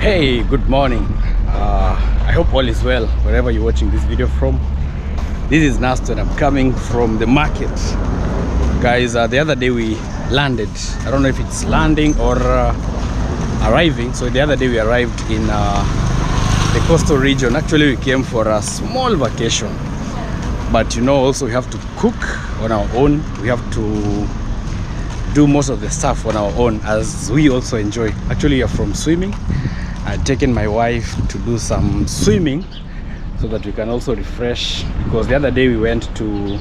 Hey, good morning. I hope all is well wherever you're watching this video from. This is Nasto and I'm coming from the market. Guys, the other day we landed. I don't know if it's landing or arriving. So the other day we arrived in the coastal region. Actually, we came for a small vacation. But you know, also we have to cook on our own. We have to do most of the stuff on our own, as we also enjoy. Actually, you're from swimming. I've taken my wife to do some swimming so that we can also refresh, because the other day we went to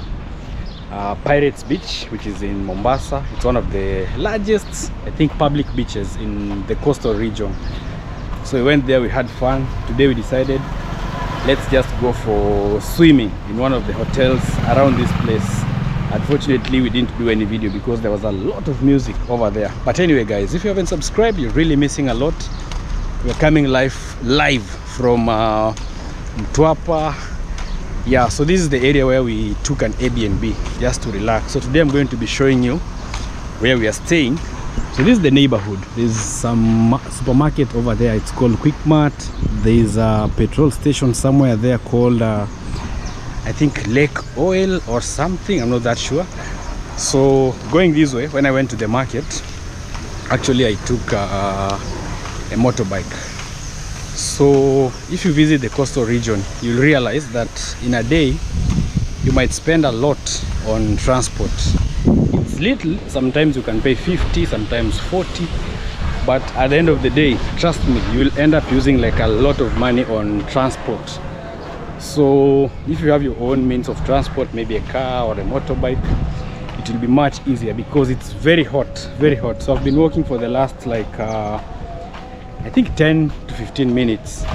Pirates Beach, which is in Mombasa. It's one of the largest, I think, public beaches in the coastal region. So we went there, we had fun. Today we decided, let's just go for swimming in one of the hotels around this place. Unfortunately, we didn't do any video because there was a lot of music over there. But anyway, guys, if you haven't subscribed, you're really missing a lot. We're coming live from Mtwapa. Yeah, so this is the area where we took an Airbnb just to relax. So today I'm going to be showing you where we are staying. So this is the neighborhood. There's some supermarket over there. It's called Quickmart. There's a petrol station somewhere there called I think Lake Oil or something. I'm not that sure. So going this way, when I went to the market, actually I took a motorbike. So if you visit the coastal region, you'll realize that in a day you might spend a lot on transport. It's little, sometimes you can pay 50, sometimes 40, but at the end of the day, trust me, you will end up using like a lot of money on transport. So if you have your own means of transport, maybe a car or a motorbike, it will be much easier because it's very hot, very hot. So I've been walking for the last like I think 10 to 15 minutes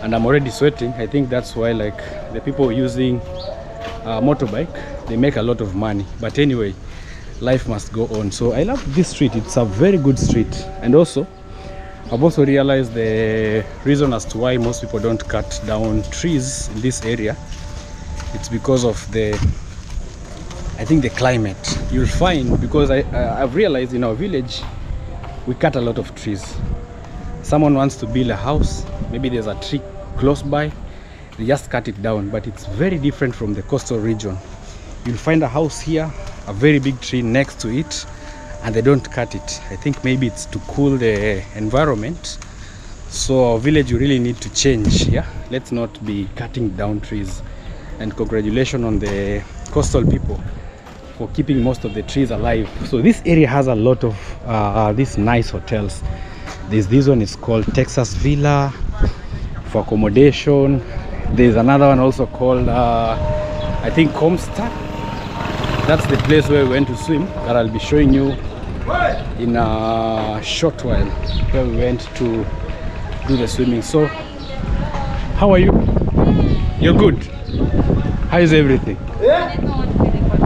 and I'm already sweating. I think that's why like the people using motorbike, they make a lot of money. But anyway, life must go on. So I love this street. It's a very good street. And also I've also realized the reason as to why most people don't cut down trees in this area. It's because of I think the climate. You'll find, because I've realized in our village we cut a lot of trees. Someone wants to build a house, maybe there's a tree close by, they just cut it down. But it's very different from the coastal region. You'll find a house here, a very big tree next to it, and they don't cut it. I think maybe it's to cool the environment. So our village, you really need to change. Yeah, let's not be cutting down trees. And congratulations on the coastal people for keeping most of the trees alive. So this area has a lot of these nice hotels. This one is called Texas Villa for accommodation. There's another one also called I think Comstar. That's the place where we went to swim, that I'll be showing you in a short while, where we went to do the swimming. So how are you? You're good? How is everything?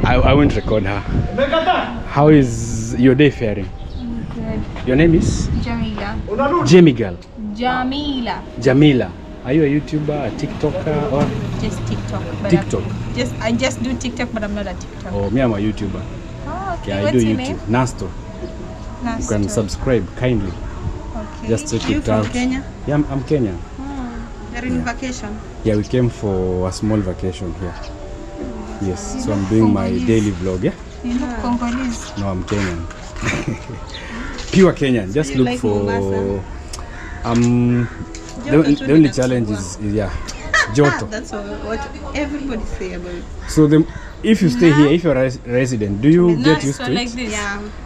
I won't record her. How is your day faring? Good. Your name is? Jamila. Jamila. Jamila. Jamila. Are you a YouTuber, a TikToker, or? Just TikTok. TikTok. I just do TikTok, but I'm not a TikToker. Oh, me, I'm a YouTuber. Oh, okay. Yeah, What's I do your YouTube. Name? Nasto. Nasto. You can subscribe kindly. Okay. Just check you it from out. Kenya? Yeah, I'm Kenyan. You're in vacation? Yeah, we came for a small vacation here. Yes, so I'm doing my daily vlog. Yeah. You look Congolese. No, I'm Kenyan. Pure Kenyan. Just look like for Mombasa? the only challenge is yeah, Joto. That's what everybody say about it. So if you stay here, if you're a resident, do you get used to it? Like this.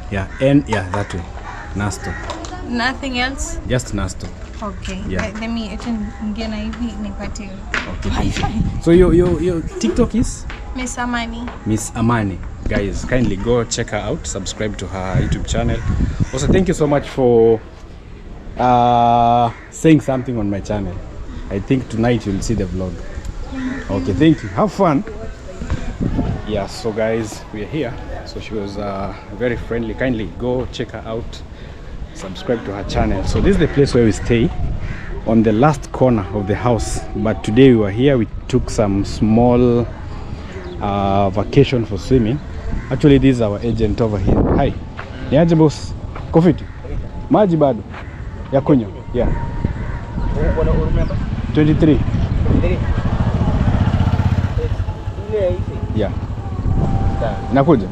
Yeah, and yeah, that way. Nasto. Nothing else? Just Nasto. Okay. Yeah. Let me ngena hivi nipate. Okay. So your TikTok is Miss Amani. Miss Amani. Guys, kindly go check her out, subscribe to her YouTube channel. Also, thank you so much for saying something on my channel. I think tonight you'll see the vlog. Okay, thank you. Have fun. Yeah, so guys, we're here. So she was very friendly. Kindly go check her out, subscribe to her channel. So this is the place where we stay, on the last corner of the house. But today we were here, we took some small vacation for swimming. Actually, this is our agent over here. Hi. Niaje boss? Coffee? Maji bado? Ya kunywa? Yeah. Remember? 23. 23. Yeah. Nakuja.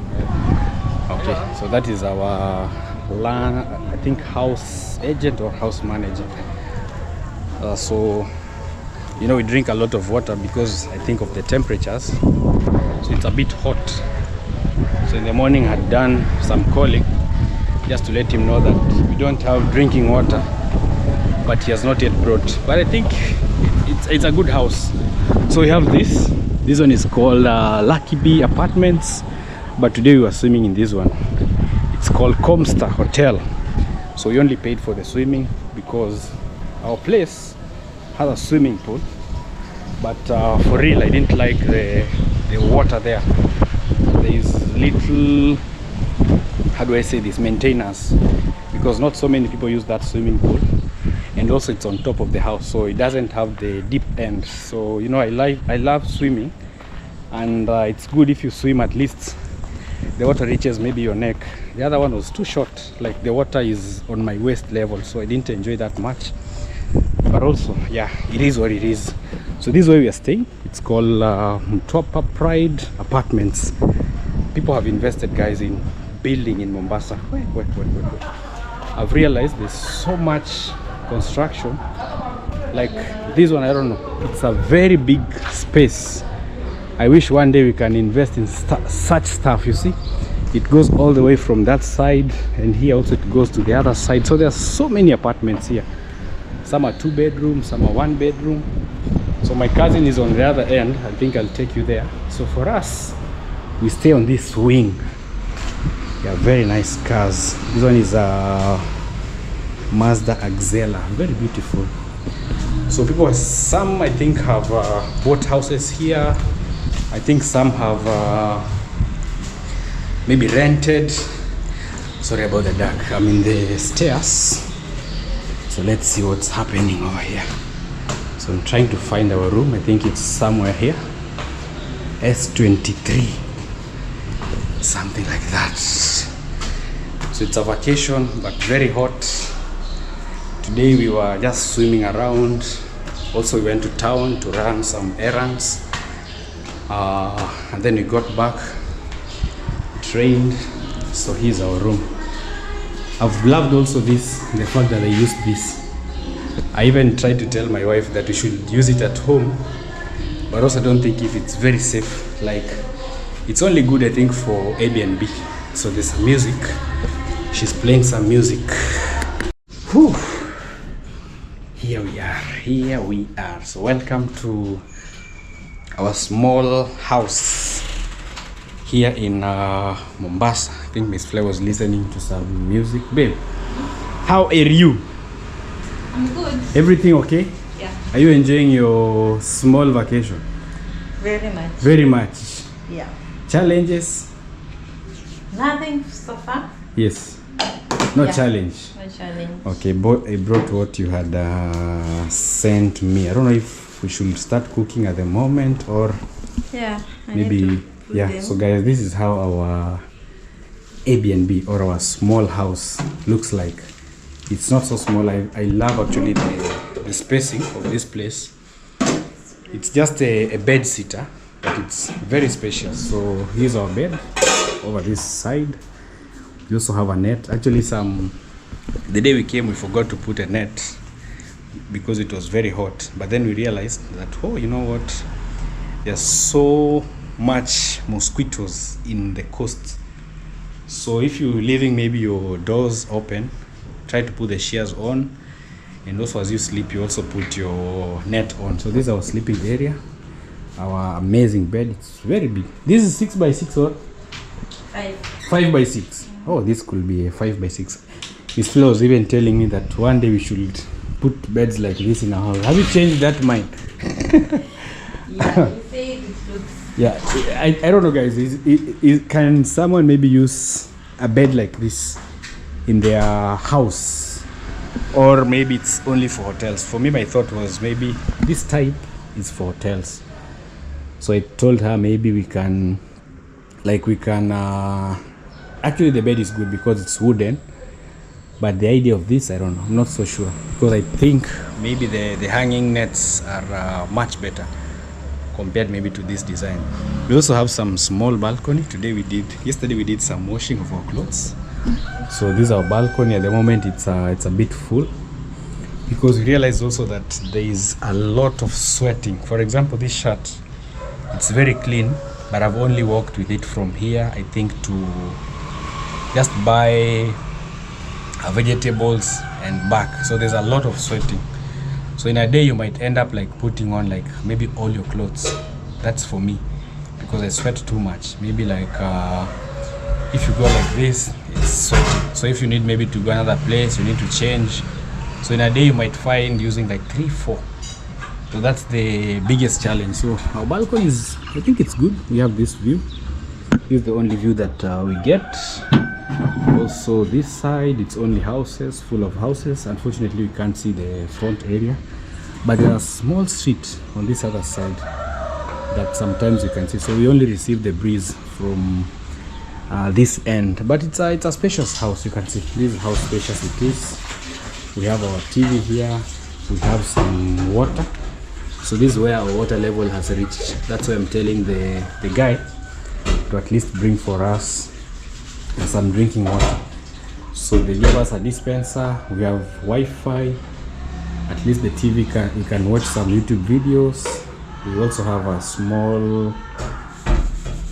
Okay, so that is our land, I think house agent or house manager. So you know, we drink a lot of water because I think of the temperatures, so it's a bit hot. So in the morning I had done some calling just to let him know that we don't have drinking water, but he has not yet brought. But I think it's a good house. So we have this one is called Lucky Bee Apartments, but today we were swimming in this one. It's called Comstar Hotel. So we only paid for the swimming because our place has a swimming pool, but for real I didn't like the water there. There is little, how do I say this, maintenance, because not so many people use that swimming pool, and also it's on top of the house, so it doesn't have the deep end. So you know, I love swimming, and it's good if you swim at least the water reaches maybe your neck. The other one was too short, like the water is on my waist level, so I didn't enjoy that much. But also, yeah, it is what it is. So this is where we are staying. It's called Mtwapa Pride Apartments. People have invested, guys, in building in Mombasa. Wait. I've realized there's so much construction. Like this one, I don't know, it's a very big space. I wish one day we can invest in such stuff. You see, it goes all the way from that side, and here also it goes to the other side. So there's so many apartments here. Some are 2 bedrooms, some are 1 bedroom. So my cousin is on the other end. I think I'll take you there. So for us, we stay on this wing. Yeah, very nice cars. This one is a Mazda Axela, very beautiful. So people, some I think have bought houses here. I think some have maybe rented. Sorry about the dark. I'm in the stairs. So let's see what's happening over here. So I'm trying to find our room. I think it's somewhere here. S23. Something like that. So it's a vacation, but very hot. Today we were just swimming around. Also we went to town to run some errands. And then we got back, trained. So here's our room. I've loved also this, the fact that I used this. I even tried to tell my wife that we should use it at home, but also don't think if it's very safe. Like, it's only good, I think, for Airbnb. So there's some music. She's playing some music. Whew. Here we are. So welcome to our small house here in Mombasa. I think Miss Flair was listening to some music. Babe, how are you? I'm good. Everything okay? Yeah. Are you enjoying your small vacation? Very much. Very much. Yeah. Challenges? Nothing so far. Yes. No Yeah. challenge. No challenge. Okay, I brought what you had sent me. I don't know if we should start cooking at the moment or Yeah. I maybe, need to put yeah. them. So guys, this is how our Airbnb or our small house looks like. It's not so small. I love actually the spacing of this place. It's just a bed sitter, but it's very spacious. So here's our bed over this side. We also have a net. Actually, the day we came, we forgot to put a net because it was very hot. But then we realized that, oh, you know what? There's so much mosquitoes in the coast. So if you're leaving maybe your doors open, try to put the shears on, and also as you sleep you also put your net on. So this is our sleeping area, our amazing bed. It's very big. This is 6 by 6 or 5 by 6. Oh, this could be a 5 by 6. Miss Flo was even telling me that one day we should put beds like this in our house. Have you changed that mind? Yeah, you say it looks. Yeah, I don't know, guys. Can someone maybe use a bed like this in their house, or maybe it's only for hotels? For me, my thought was maybe this type is for hotels. So I told her maybe we can actually the bed is good because it's wooden, But the idea of this, I don't know. I'm not so sure, because I think maybe the hanging nets are much better compared maybe to this design. We also have some small balcony. Yesterday we did some washing of our clothes. So this is our balcony. At the moment it's a bit full, because we realize also that there is a lot of sweating. For example, this shirt, it's very clean, but I've only walked with it from here, I think, to just buy vegetables and back. So there's a lot of sweating. So in a day you might end up like putting on like maybe all your clothes. That's for me, because I sweat too much. Maybe like if you go like this, it's sweating. So if you need maybe to go another place, you need to change. So in a day you might find using like 3-4. So that's the biggest challenge. So our balcony is, I think it's good. We have this view. This is the only view that we get. Also this side, it's only houses, full of houses. Unfortunately we can't see the front area, but there's a small street on this other side that sometimes you can see. So we only receive the breeze from this end, but it's a spacious house. You can see this is how spacious it is. We have our TV here, we have some water. So this is where our water level has reached. That's why I'm telling the guy to at least bring for us some drinking water. So they give us a dispenser, we have Wi-Fi, at least the TV you can watch some YouTube videos. We also have a small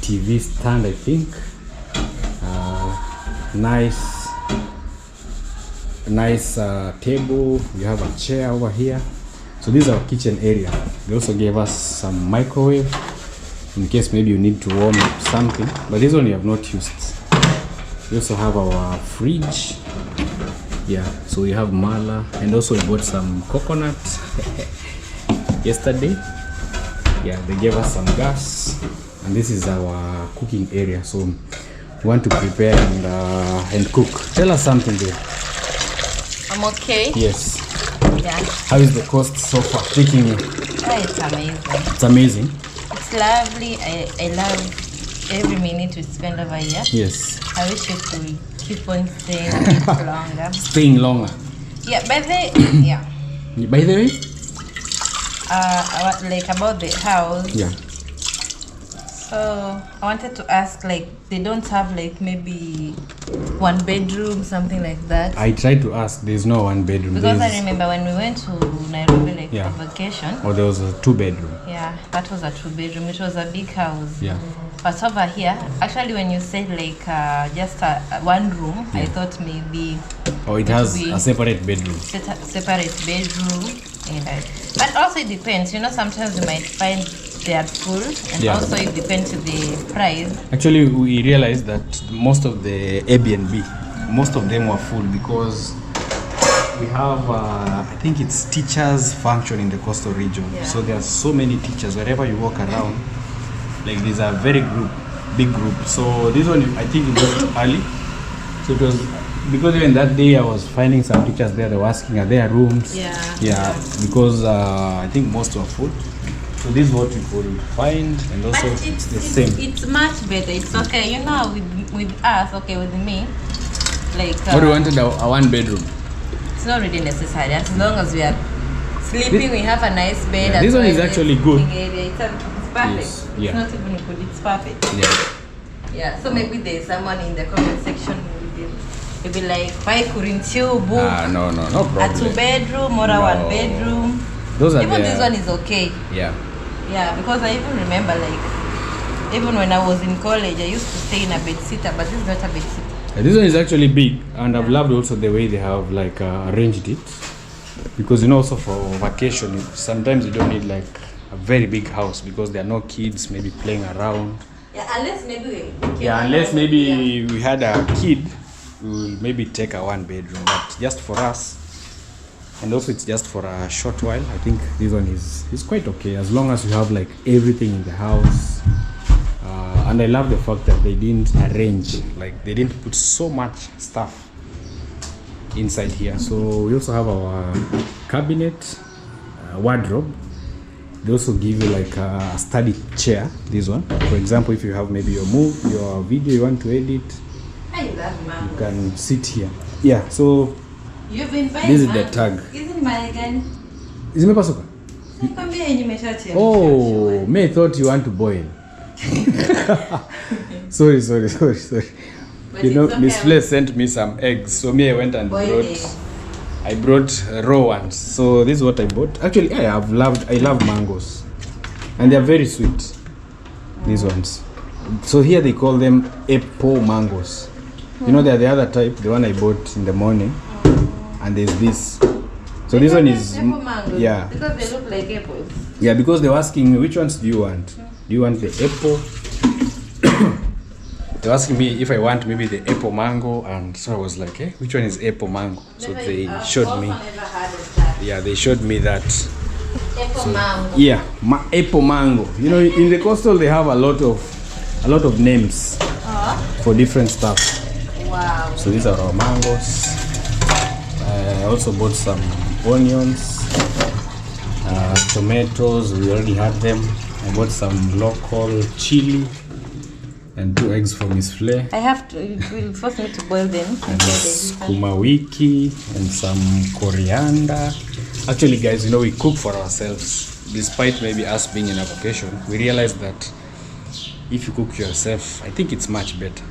TV stand, I think. Nice table. We have a chair over here. So this is our kitchen area. They also gave us some microwave in case maybe you need to warm up something, but this one we have not used. We also have our fridge. Yeah, so we have mala, and also we bought some coconut yesterday. Yeah, they gave us some gas, and this is our cooking area. So we want to prepare and cook. Tell us something there. I'm okay. Yes. Yeah. How is the cost so far taking you? Oh, it's amazing. It's amazing. It's lovely. I love every minute we spend over here. Yes. I wish you could keep on staying a bit longer. Staying longer. Yeah, by the yeah. By the way, like about the house. yeah. So I wanted to ask, like, they don't have like maybe 1 bedroom, something like that. I tried to ask. There's no 1 bedroom. Because I remember when we went to Nairobi, like, Yeah. for vacation. Or there was a 2 bedroom. Yeah, that was a 2 bedroom. It was a big house. Yeah. But over here, actually, when you said like just one room, I thought maybe. Or it has a separate bedroom. Separate bedroom, but also it depends. You know, sometimes you might find they are full, and Yeah. also it depends on the price. Actually, we realized that most of the Airbnb, most of them were full, because we have, I think it's teachers function in the coastal region. Yeah. So there are so many teachers wherever you walk around. Like there's a very big group. So this one, I think it was early. So it was, because even that day I was finding some teachers there. They were asking, are there rooms? Yeah. Because I think most were full. So this is what we could find, and also But it's the same. It's much better. It's okay. You know, with us, okay, with me, like. What we wanted a 1 bedroom. It's not really necessary. As long as we are sleeping, we have a nice bed. Yeah, this one is actually good. It's perfect. Yes, yeah. It's not even good. It's perfect. Yeah. Yeah. So maybe there's someone in the comment section who will be like, why couldn't you book No problem. a 2 bedroom or a No. 1 bedroom? Those are Even the, this one is okay. Yeah. Yeah, because I even remember, like, even when I was in college, I used to stay in a bed sitter, but this is not a bed sitter. This one is actually big, and I've loved also the way they have like arranged it, because you know, also for vacation sometimes you don't need like a very big house, because there are no kids maybe playing around. Yeah, unless maybe we had a kid, we will maybe take a 1 bedroom, but just for us, and also it's just for a short while. I think this one is quite okay, as long as you have like everything in the house. And I love the fact that they didn't arrange, like they didn't put so much stuff inside here. So we also have our cabinet, wardrobe. They also give you like a study chair, this one. For example, if you have maybe your video you want to edit, I love you can sit here. Yeah, so You've been buying. This is the tag. Isn't my again? Zimepasuka? Oh, May thought you want to boil. sorry. But You know, okay. Miss Fle sent me some eggs, so me I went and I brought raw ones. So this is what I bought. Actually, I love mangoes, and they are very sweet. These ones. So here they call them apple mangoes. You know, they are the other type, the one I bought in the morning, and there's this. So this one is apple mangoes, yeah. Because they look like apples. Yeah, because they were asking me which ones do you want? Do you want the apple? They were asking me if I want maybe the apple mango, and so I was like, hey, which one is apple mango? So they showed me. Yeah, they showed me that. Apple mango. Yeah, apple mango. You know, in the coastal they have a lot of names for different stuff. Wow. So these are our mangoes. I also bought some onions, tomatoes. We already had them. I bought some local chili and 2 eggs for Miss Fle. I have to. You will force me to boil them. And skuma wiki and some coriander. Actually, guys, you know, we cook for ourselves. Despite maybe us being in a vacation, we realize that if you cook yourself, I think it's much better.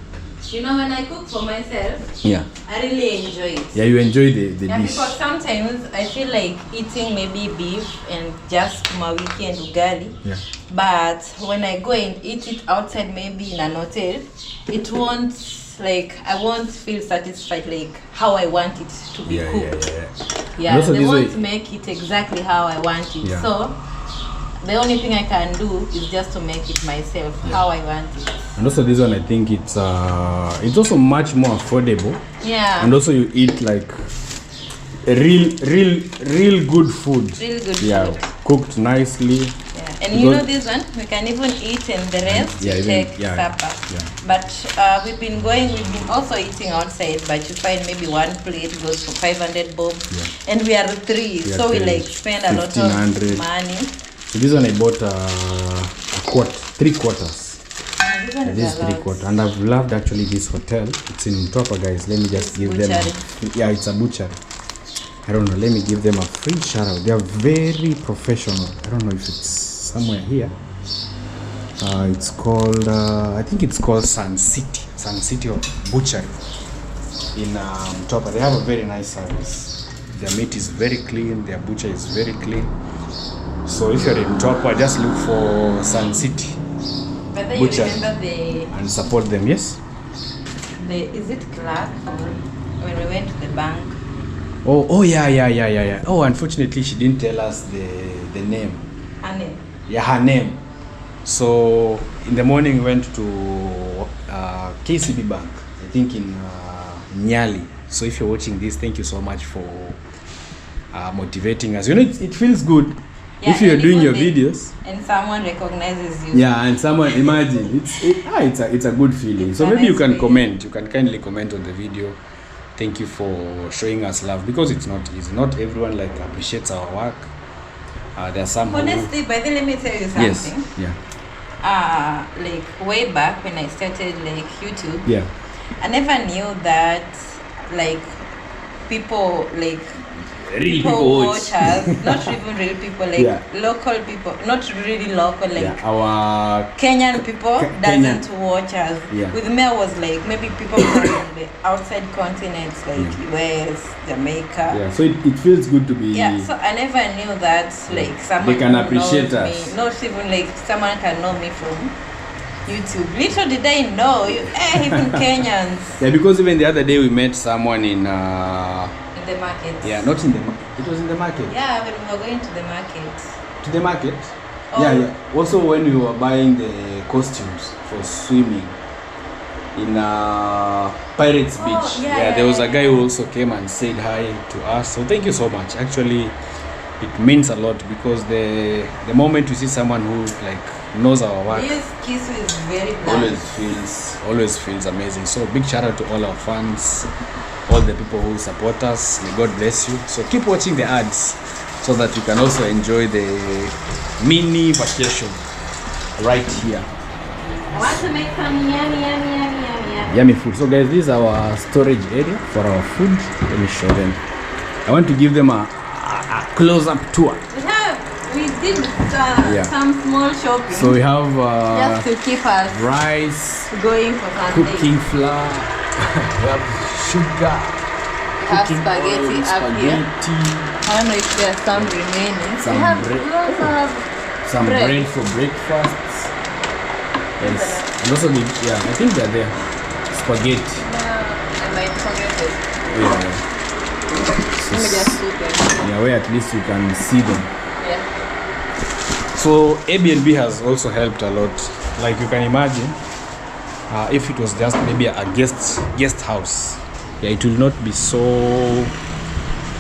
You know, when I cook for myself, Yeah. I really enjoy it. Yeah, you enjoy the dish. Because sometimes I feel like eating maybe beef and just mawiki and ugali. Yeah. But when I go and eat it outside, maybe in an hotel, it won't, like, I won't feel satisfied like how I want it to be cooked. Yeah, also they this won't way- make it exactly how I want it. Yeah. So the only thing I can do is just to make it myself how I want it. And also this one, I think it's also much more affordable. Yeah. And also you eat like a real good food. Really good Yeah, food. cooked nicely. Yeah. And you know this one, we can even eat and the rest Yeah, even- take yeah, supper. yeah. But we've been also eating outside, but you find maybe one plate goes for 500 bob. Yeah. And we are 3, We are so we 3, like spend a lot of 1,500. money. So this one I bought a 3 quarters. This one This is is a 3 lot. quarters. And I've loved actually this hotel. It's in Mtwapa, guys. Let me just give them yeah, it's a butchery. I don't know, let me give them a free shout out. They are very professional. I don't know if it's somewhere here. It's called I think it's called Sun City of Butchery in Mtwapa. They have a very nice service. Their meat is very clean, their butcher is very clean. So if you're in Mtwapa, just look for Sun City But then Butcher. you remember and support them. Yes. is it Clark or when we went to the bank? Oh yeah. Oh, unfortunately she didn't tell us the name. Anne. Yeah, her name. So in the morning we went to KCB Bank, I think in Nyali. So if you're watching this, thank you so much for motivating us. You know, it feels good if you're doing your videos and someone recognizes you. Yeah, and someone imagine it's a good feeling. So maybe you can comment. You can kindly comment on the video. Thank you for showing us love, because it's not easy. Not everyone like appreciates our work. There are some Honestly, but then let me tell you something. Yes. Yeah. Like way back when I started like YouTube, Yeah. I never knew that like people like Real people watch us, not even real people, like Yeah. local people, not really local, like Yeah. Our Kenyan people doesn't watch us. Yeah. With me, I was like maybe people from the outside continents, like US, Jamaica. yeah. So it feels good to be. Yeah, so I never knew that like someone They can who appreciate knows us. me, not even like someone can know me from YouTube. Little did I know, even Kenyans Yeah, because even the other day we met someone in. in the market. Yeah, not in the. It was in the market. Yeah, when we were going to the market. To the market. Oh. Yeah. Also, when we were buying the costumes for swimming in Pirates Beach. Yeah, There was a guy who also came and said hi to us. So thank you so much. Actually, it means a lot, because the moment you see someone who like knows our work, This kiss is very bland. always feels amazing. So big shout out to all our fans, all the people who support us. May God bless you. So keep watching the ads so that you can also enjoy the mini vacation right here. I want to make some yummy. Yummy food. So guys, this is our storage area for our food. Let me show them. I want to give them a close-up tour. We did some small shopping. So we have just to keep us rice, going for something. cooking flour, we have sugar, have spaghetti oil, up here. I don't know if there's some remaining. Some bread. We also have some bread for breakfast. Yes. And also I think they're there. Spaghetti. I might forget it. Yeah. Let me just put them. Yeah, where at least you can see them. Yeah. So Airbnb has also helped a lot. Like you can imagine, if it was just maybe a guest house, it will not be so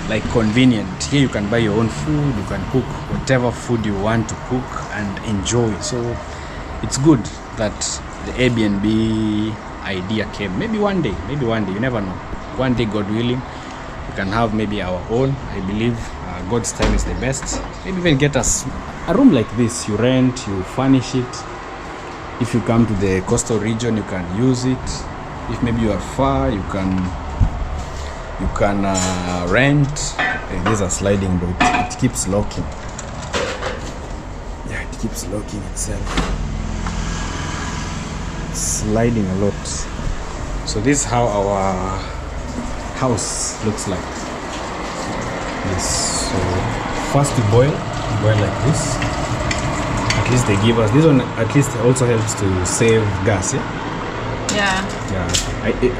like convenient. Here you can buy your own food, you can cook whatever food you want to cook and enjoy. So it's good that the Airbnb idea came. Maybe one day, you never know. One day, God willing, we can have maybe our own. I believe God's time is the best. Maybe even get us a room like this. You rent, you furnish it. If you come to the coastal region, you can use it. If maybe you are far, you can rent. There's a sliding door. It keeps locking. Yeah, it keeps locking itself. It's sliding a lot. So this is how our house looks like. Yes. So first we boil like this. At least they give us this one. At least also helps to save gas. Yeah.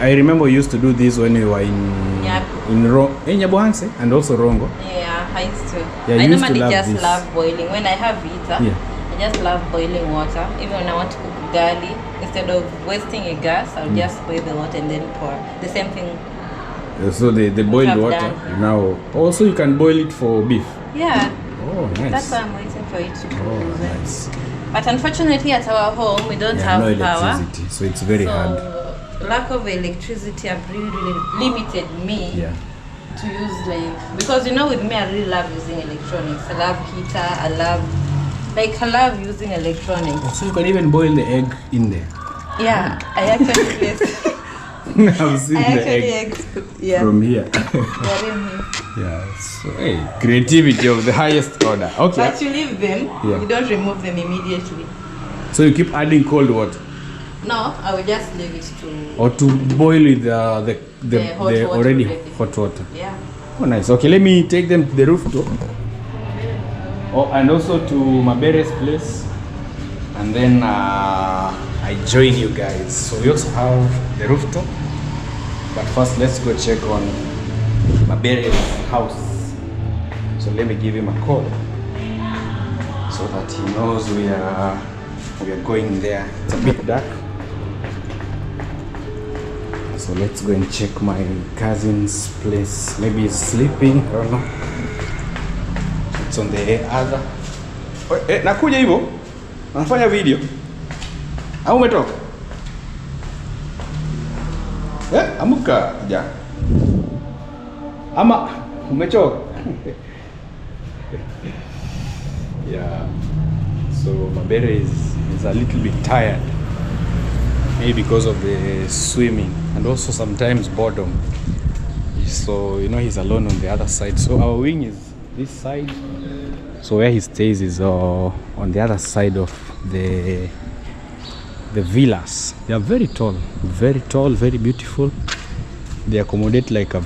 I remember we used to do this when we were in Nyabohanse and also Rongo. Yeah, I used to. Yeah, I normally just this. love boiling. When I have Vita, I just love boiling water. Even when I want to cook ugali, instead of wasting a gas, I'll just boil the water and then pour. The same thing. So the boiled water now. Also, you can boil it for beef. Yeah. Oh, nice. That's why I'm waiting for it to cool. Oh, nice. But unfortunately, at our home, we don't have no power. Electricity, so it's very hard. Lack of electricity have really limited me to use because with me I really love using electronics. I love heater. I love using electronics. So you can even boil the egg in there. Yeah, I actually I've seen the egg from here. Yeah, so creativity of the highest order. Okay. But you leave them. You don't remove them immediately. So you keep adding cold water. No, I will just leave it to. Or to boil with the already hot water. Yeah. Oh, nice. Okay, let me take them to the rooftop. Oh, and also to Mabere's place. And then I join you guys. So we also have the rooftop. But first, let's go check on Mabere's house. So let me give him a call so that he knows we are going there. It's a bit dark. So let's go and check my cousin's place. Maybe he's sleeping, I don't know. It's on the other. Nakuja hivyo? Nafanya video? Au umetoka? Amuka ja. Ama umechoka? Yeah. So Mabere is a little bit tired. Maybe because of the swimming and also sometimes boredom. So he's alone on the other side. So our wing is this side. So where he stays is on the other side of the villas. They are very tall, very beautiful. They accommodate like a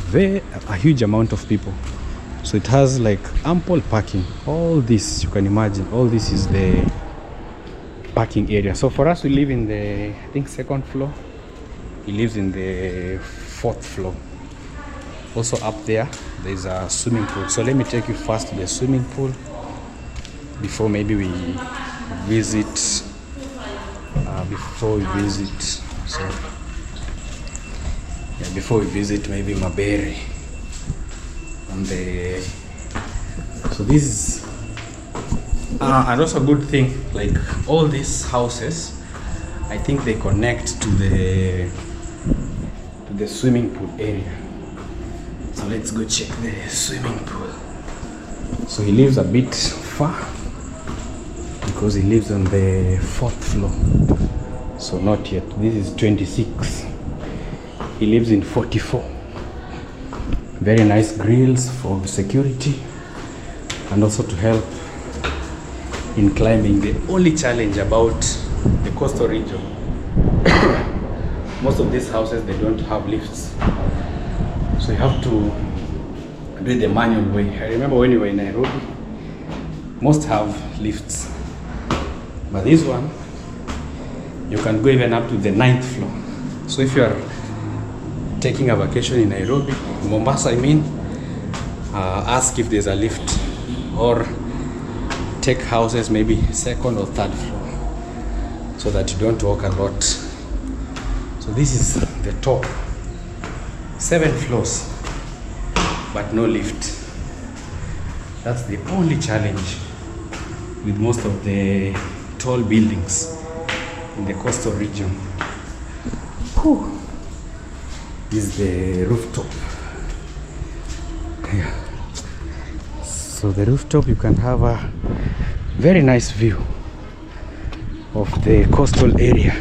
huge amount of people. So it has like ample parking. All this you can imagine. All this is the parking area. So for us, we live in the second floor. He lives in the 4th floor. Also up there is a swimming pool. So let me take you first to the swimming pool before maybe we visit. Before we visit maybe Mabere. So this is and also a good thing, like all these houses, I think they connect to the swimming pool area. So let's go check the swimming pool. So he lives a bit far because he lives on the 4th floor. So not yet. This is 26. He lives in 44. Very nice grills for security and also to help in climbing. The only challenge about the coastal region, most of these houses, they don't have lifts, so you have to do it the manual way. I remember when we were in Nairobi, most have lifts, but this one you can go even up to the 9th floor. So if you are taking a vacation in Nairobi, Mombasa I mean, ask if there's a lift, or take houses maybe 2nd or 3rd floor, so that you don't walk a lot. So this is the top, 7 floors, but no lift. That's the only challenge with most of the tall buildings in the coastal region. Whew. This is the rooftop. Yeah. So the rooftop, you can have a very nice view of the coastal area.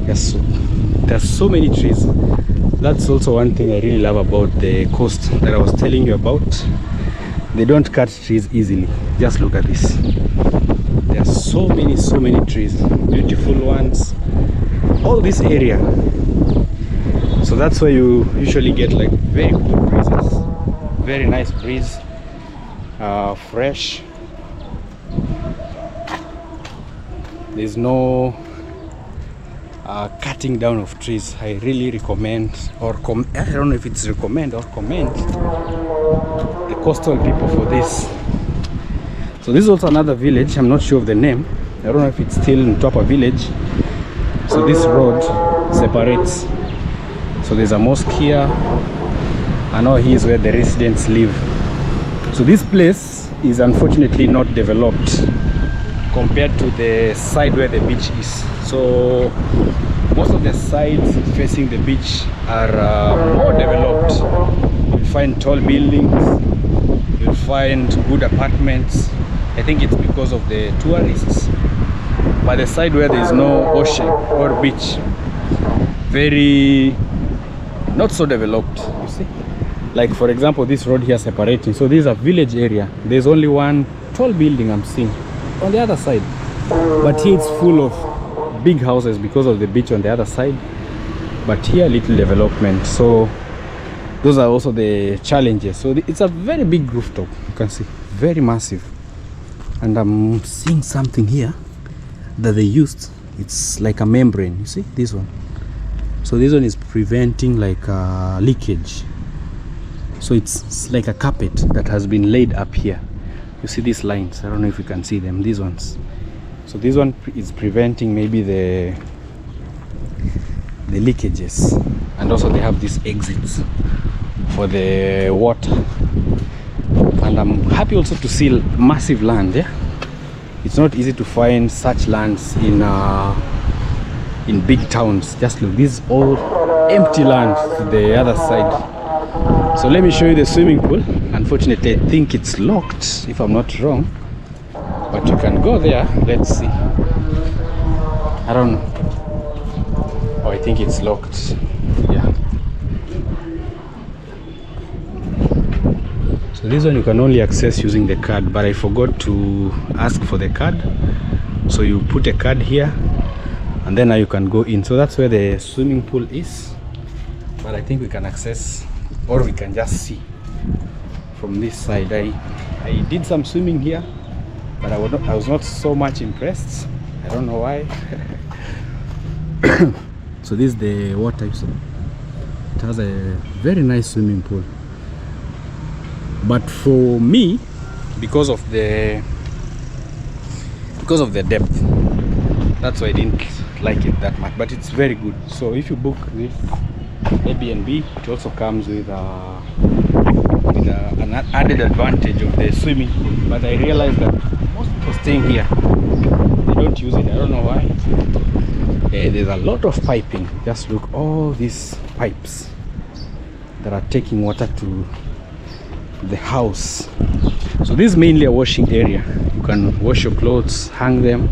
Yes, there's so many trees. That's also one thing I really love about the coast that I was telling you about. They don't cut trees easily. Just look at this. There are so many trees, beautiful ones, all this area. So that's why you usually get like very good breezes, very nice breeze, fresh. There's no cutting down of trees. I really recommend, or I don't know if it's recommend or commend the coastal people for this. So this is also another village. I'm not sure of the name. I don't know if it's still in Tapa village. So this road separates. So there's a mosque here. I know here is where the residents live. So this place is unfortunately not developed compared to the side where the beach is. So most of the sides facing the beach are more developed. You'll find tall buildings, you'll find good apartments. I think it's because of the tourists. But the side where there is no ocean or beach, very not so developed, you see. Like for example, this road here separating. So this is a village area. There's only one tall building I'm seeing on the other side. But here it's full of big houses because of the beach on the other side. But here little development. So those are also the challenges. So it's a very big rooftop, you can see, very massive. And I'm seeing something here that they used. It's like a membrane, you see this one. So this one is preventing like leakage. So it's like a carpet that has been laid up here. You see these lines, I don't know if you can see them, these ones. So this one is preventing maybe the leakages. And also they have these exits for the water. And I'm happy also to see massive land. Yeah, it's not easy to find such lands in big towns. Just look, this is all empty land to the other side. So let me show you the swimming pool. Unfortunately, I think it's locked, if I'm not wrong, but you can go there. Let's see. I don't know. Oh, I think it's locked. Yeah. So this one you can only access using the card, but I forgot to ask for the card. So you put a card here and then now you can go in. So that's where the swimming pool is, but I think we can access, or we can just see from this side. I did some swimming here, but I was not so much impressed. I don't know why. So this is the water. It has a very nice swimming pool. But for me, because of the depth, that's why I didn't like it that much. But it's very good. So if you book this Airbnb, it also comes with an added advantage of the swimming pool. But I realized that most people staying here, they don't use it. I don't know why. There's a lot of piping. Just look, all these pipes that are taking water to the house. So this is mainly a washing area. You can wash your clothes, hang them,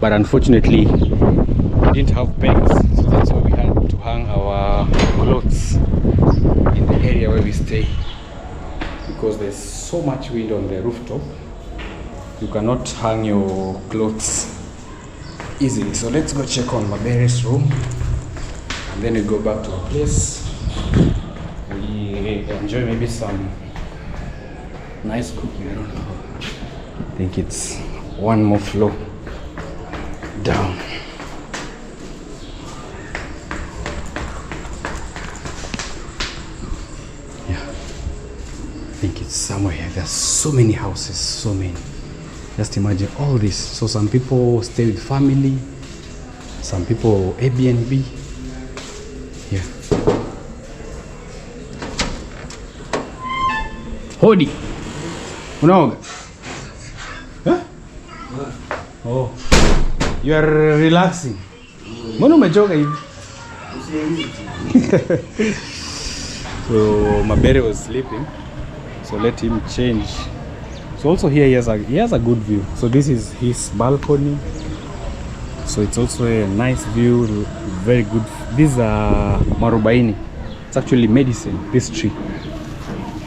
but unfortunately we didn't have pegs, so that's why we had to hang our clothes in the area where we stay, because there's so much wind on the rooftop. You cannot hang your clothes easily. So let's go check on Mabere's room, and then we go back to our place. We enjoy maybe some nice cooking. I don't know. I think it's one more floor down. Yeah, I think it's somewhere here. There's so many houses, so many. Just imagine all this. So some people stay with family, some people Airbnb. Yeah. Hodi. Unaoga? Huh? Oh. You are relaxing. Mbona umechoka hivi? So Mabere was sleeping. So let him change. So also here he has a good view. So this is his balcony. So it's also a nice view, very good. This is marubaini. It's actually medicine, this tree.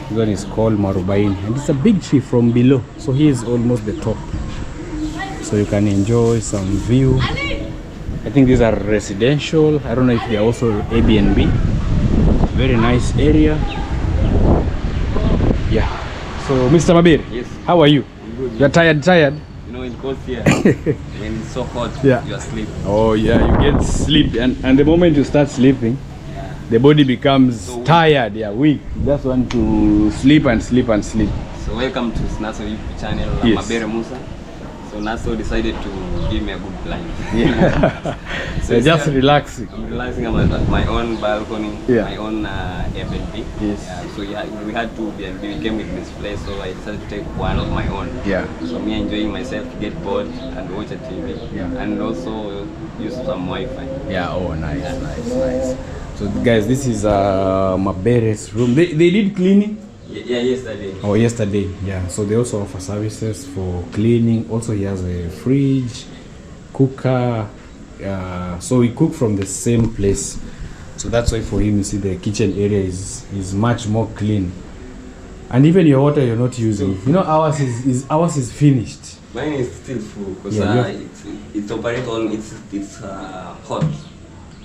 This one is called marubaini, and it's a big tree from below. So here is almost the top. So you can enjoy some view. I think these are residential. I don't know if they are also Airbnb. Very nice area. Yeah. So Mr. Mabir, yes. How are you? I'm good. You're tired? You know, it goes here. When it's so hot, Yeah. you are asleep. Oh yeah, you get sleep, and the moment you start sleeping, Yeah. the body becomes So weak. tired, weak. Just want to sleep and sleep and sleep. So welcome to Naso YouTube channel. Yes. I'm Mabere Musa. So Naso decided to give me a good blind. Yeah. So You're just here, relaxing. I'm relaxing. I'm at my own balcony, Yeah. my own Airbnb. Yes. Yeah, so yeah, we had two Airbnb. We came with this place, so I decided to take one of my own. Yeah. So me enjoying myself, get bored and watch a TV. Yeah. And also use some Wi-Fi. Yeah. Oh, nice. So guys, this is Mabere's room. They did cleaning. Yeah, yesterday. Oh, yesterday. Yeah. So they also offer services for cleaning. Also, he has a fridge, cooker. So we cook from the same place. So that's why for him, you see the kitchen area is much more clean. And even your water you're not using. You know, ours is finished. Mine is still full because Yeah, it's operates on it's hot.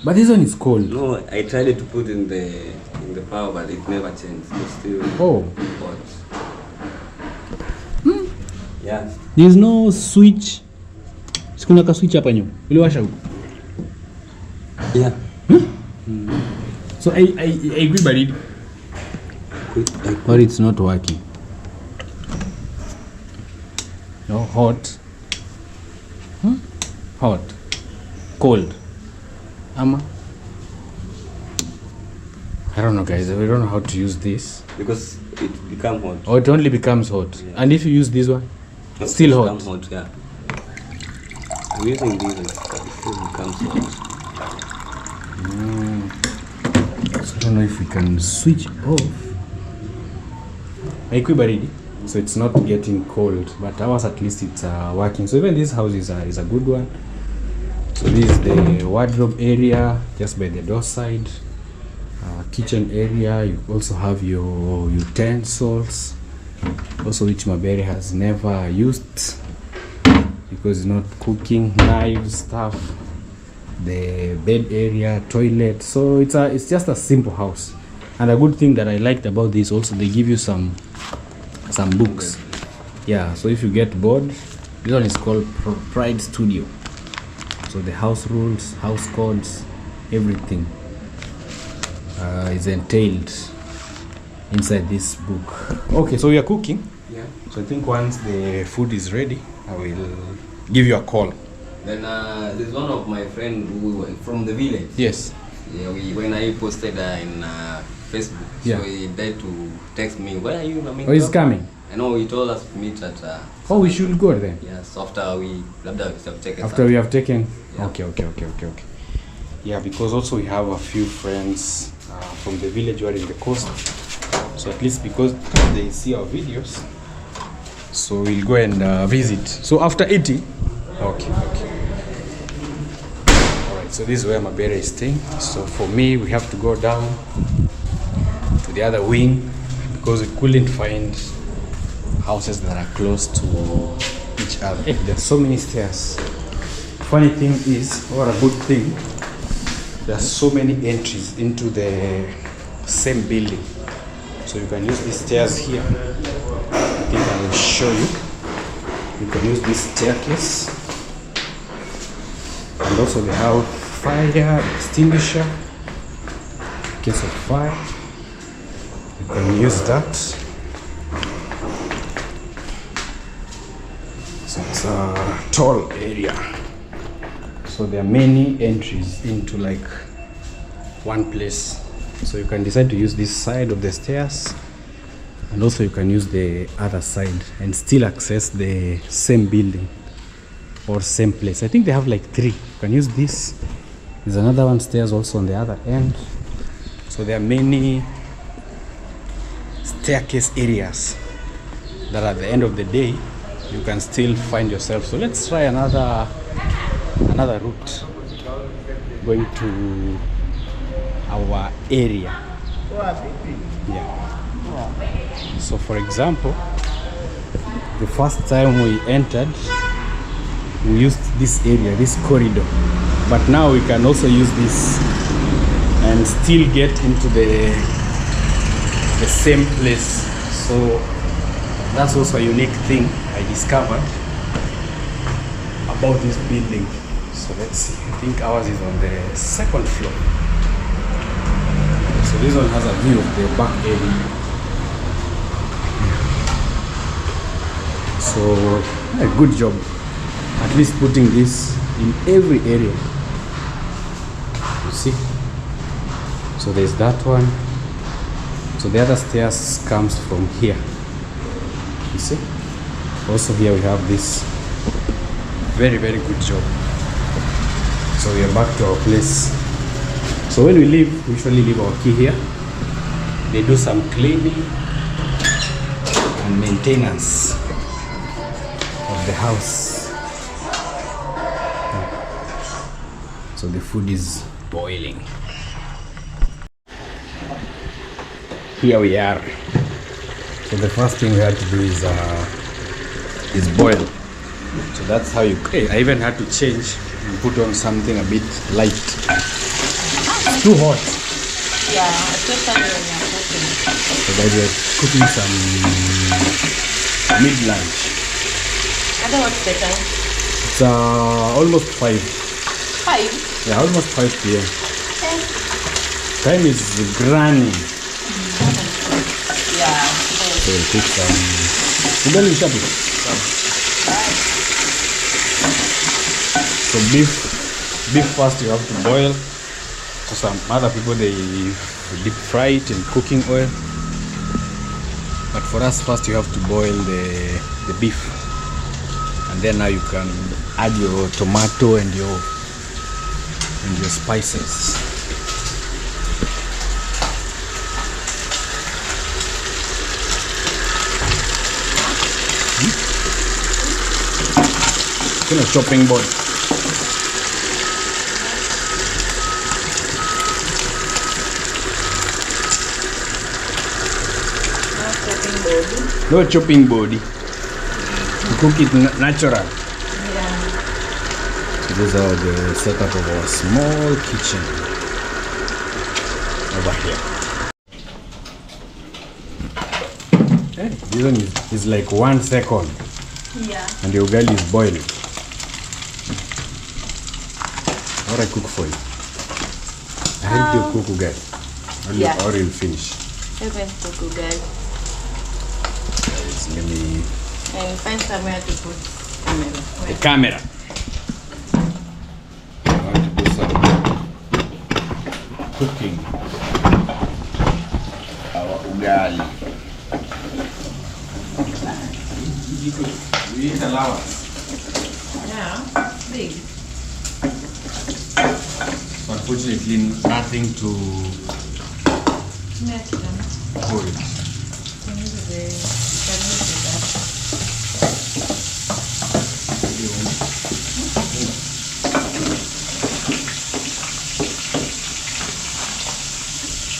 But this one is cold. No, I tried to put in the power, but it never changed. It's still hot. Yeah. There's no switch. Sikuna ka switch hapa nyuma. Uliwasha huko. Yeah. So I agree baridi. But it's not working. No, hot. Hot. Cold. Ama? I don't know, guys. We don't know how to use this. Because it becomes hot. Or it only becomes hot. Yeah. And if you use this one, No, still it hot. becomes hot. Yeah. I'm using this. It still becomes hot. So I don't know if we can switch off. Haikui baridi. So it's not getting cold, but ours at least it's working. So even this house is a good one. So this is the wardrobe area just by the door side. Kitchen area. You also have your utensils, also which Mabere has never used because it's not cooking, knives, stuff. The bed area, toilet. So it's just a simple house. And a good thing that I liked about this also, they give you some books. Yeah, so if you get bored, this one is called Pride Studio. So the house rules, house codes, everything is entailed inside this book. Okay, so we are cooking. Yeah. So I think once the food is ready, I will give you a call. Then there's one of my friend who from the village. Yes. Yeah, when I posted in Facebook, Yeah. so he tried to text me, where are you? Oh, he's coming. I know he told us to meet at. Oh, we should go then. Yes, after we have taken. After we have taken. Yeah. Okay. Yeah, because also we have a few friends from the village who are in the coast. So at least because they see our videos, so we'll go and visit. So after eating. Okay. Alright, so this is where Mabere is staying. So for me, we have to go down to the other wing because we couldn't find houses that are close to each other. Hey, there's so many stairs. Funny thing is, or a good thing, there's so many entries into the same building. So you can use these stairs here. I think I will show you. You can use this staircase. And also they have fire extinguisher in case of fire. You can use that. So it's a tall area. So there are many entries into like one place. So you can decide to use this side of the stairs, and also you can use the other side and still access the same building or same place. I think they have like 3. You can use this. There's another one stairs also on the other end. So there are many staircase areas that at the end of the day you can still find yourself. So let's try another route going to our area. Yeah. So for example, the first time we entered, we used this area, this corridor, but now we can also use this and still get into the same place. So that's also a unique thing I discovered about this building. So let's see, I think ours is on the 2nd floor. So this one has a view of the back area. So a good job at least putting this in every area. You see? So there's that one. So the other stairs comes from here. You see? Also here we have this. Very, very good job. So we are back to our place. So when we leave, we usually leave our key here. They do some cleaning and maintenance of the house. So the food is boiling. Here we are. So the first thing we had to do is boil. So that's how you. Hey, I even had to change and put on something a bit light. It's too hot. Yeah, especially when you're cooking. So guys, we're cooking some mid-lunch. I don't know what's the time. It's almost 5. 5? Yeah, almost 5 p.m. Okay. Time is granny. Yeah. So we'll take some. You don't need it. So beef first you have to boil. So some other people they deep fry it in cooking oil. But for us first you have to boil the beef. And then now you can add your tomato and your spices. In a chopping board. No chopping board. You cook it natural. Yeah. This is the setup of our small kitchen over here. Okay. This one is like 1 second. Yeah. And the ugali is boiling. What I cook for you? I help you cook ugali. Or you'll finish. Help me cook ugali. Let me. And find somewhere to put camera. The camera. I want to do some cooking. Our ugali. We eat allowance. Yeah, big. Unfortunately, nothing to hold it.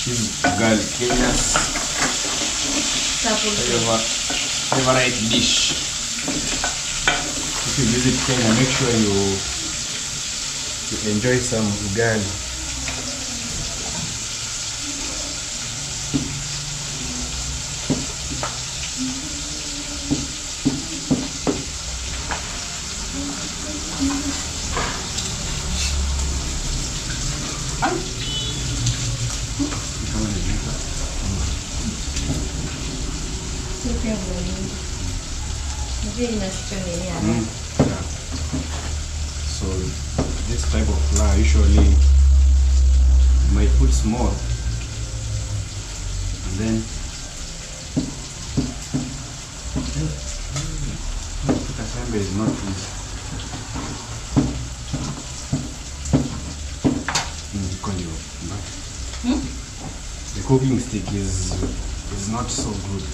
This is ugali, Kenya's favorite dish. If you visit Kenya, make sure you enjoy some ugali. So this type of flour usually you might put small, and then assembly is not easy. The cooking stick is not so good.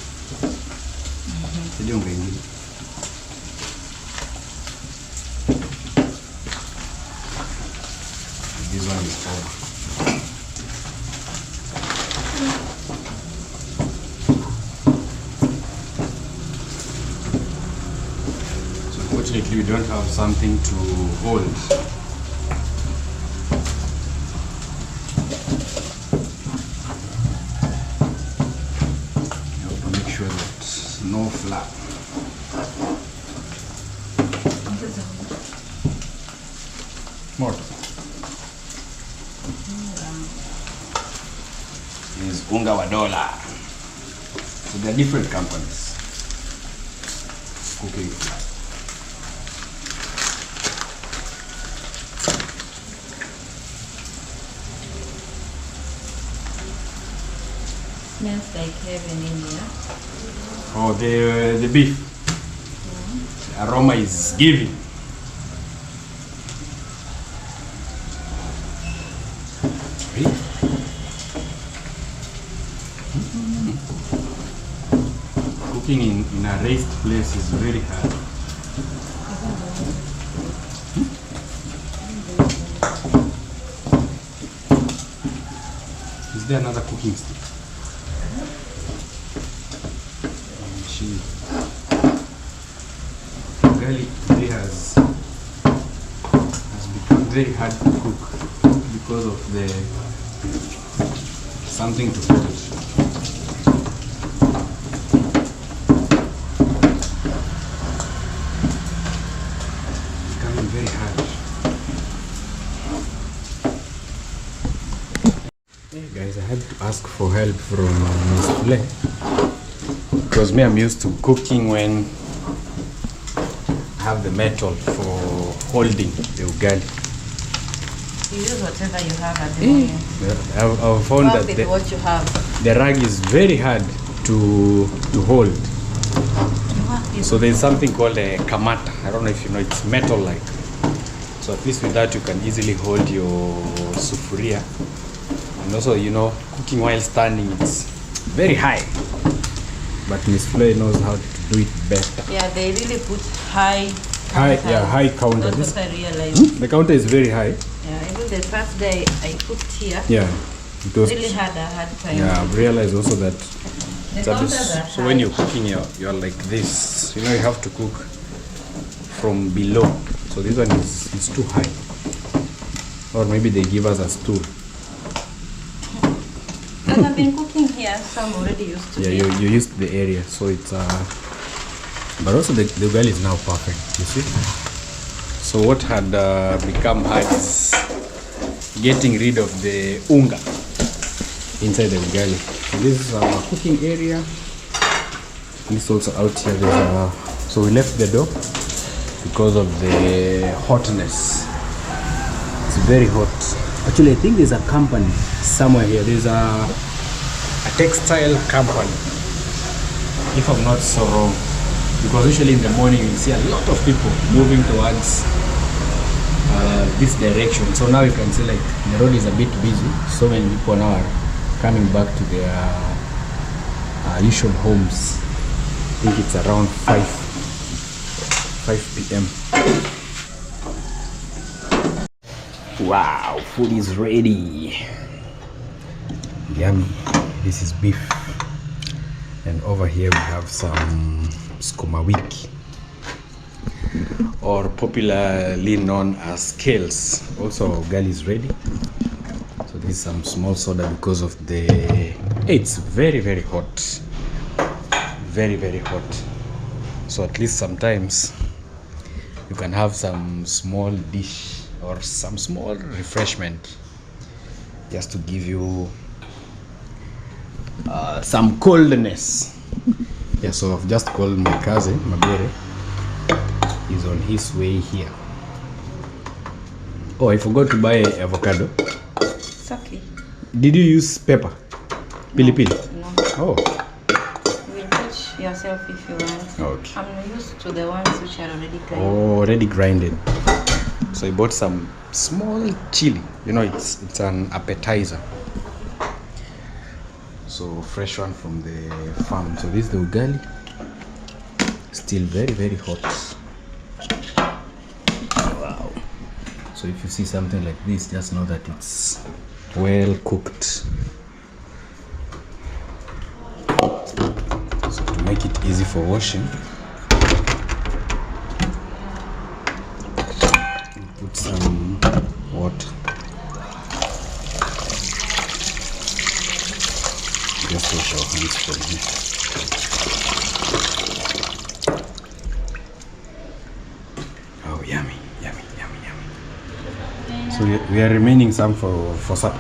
This one is over. So unfortunately we don't have something to hold. You have to make sure that no flap. More. Is unga wa dola. So there are different companies cooking flour. Smells like heaven in here. Oh, the beef. The aroma is giving. Cooking in a raised place is very hard. Is there another cooking stick? Ugali today has become very hard to cook because of the something to hold it. Becoming very hard. Hey guys, I had to ask for help from Miss Play. Because me, I'm used to cooking when I have the metal for holding the ugali. You use whatever you have at the moment. I've found that what you have. the rag is very hard to hold. So there's something called a kamata. I don't know if you know, it's metal-like. So at least with that you can easily hold your sufuria. And also, you know, cooking while standing, it's very high. But Miss Floy knows how to do it better. Yeah, they really put high counter. That's what I realized. The counter is very high. Yeah, even the first day I cooked here, Yeah, it was really had a hard time. Yeah, I've realized also that The counters are so when you're cooking, you're like this. You know, you have to cook from below. So this one is too high. Or maybe they give us a stool. But I've been cooking here, so I'm already used to it. Yeah, you're used to the area, so it's but also the ugali is now perfect, you see. So what had become hard is getting rid of the unga inside the ugali. So this is our cooking area. This also out here, so we left the door because of the hotness. It's very hot. Actually, I think there's a company somewhere here. There's a textile company, if I'm not so wrong. Because usually in the morning you see a lot of people moving towards this direction. So now you can see like the road is a bit busy. So many people now are coming back to their usual homes. I think it's around 5 p.m. Wow, food is ready. Yummy. This is beef, and over here we have some skuma wiki, or popularly known as scales. Also, ugali is ready. So this is some small soda because of the it's very hot, very hot. So at least sometimes you can have some small dish or some small refreshment just to give you some coldness. Yeah, so I've just called my cousin Mabere. He's on his way here. Oh, I forgot to buy avocado. It's okay. Did you use pepper? Pili pili? No. Oh. You will put yourself if you want. Okay. I'm used to the ones which are already grinded. Oh, already grinded. So I bought some small chili. You know, it's an appetizer. So fresh one from the farm. So this is the ugali. Still very hot. Wow. So if you see something like this, just know that it's well cooked. So to make it easy for washing, put some water. Just wash our hands from here. Oh, yummy. So we are remaining some for supper.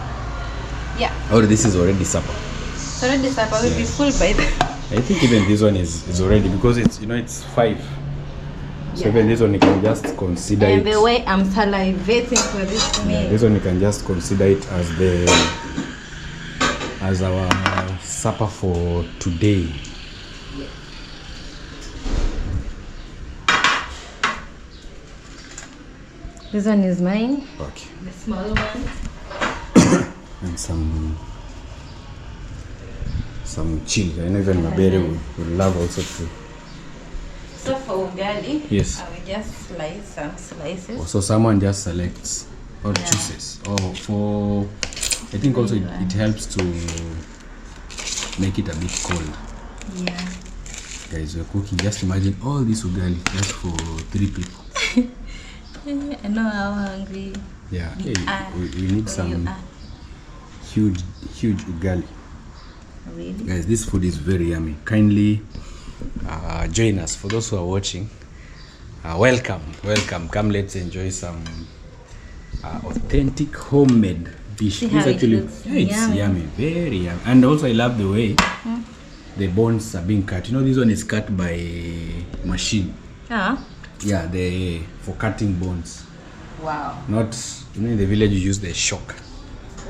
Yeah. Oh, this is already supper. So already supper will be full by then. I think even this one is already, because it's it's 5. So even this one you can just consider and it. the way I'm salivating for this meal. This one you can just consider it as our supper for today. This one is mine. Okay. The small one. And some chili. I know even Mabere would love also too. So for ugali, Yes. I will just slice some slices. So someone just selects or chooses. Oh, for I think also it helps to make it a bit cold. Yeah. Guys, we're cooking. Just imagine all this ugali just for 3 people. I know how hungry. Yeah. We are. We need So some you are. huge ugali. Really? Guys, this food is very yummy. Kindly join us. For those who are watching, welcome. Come, let's enjoy some authentic homemade dish. See This how it actually, looks it's yummy. yummy, very yummy. And also, I love the way the bones are being cut. You know, this one is cut by machine. Ah. Yeah, for cutting bones. Wow. Not, in the village you use the shock.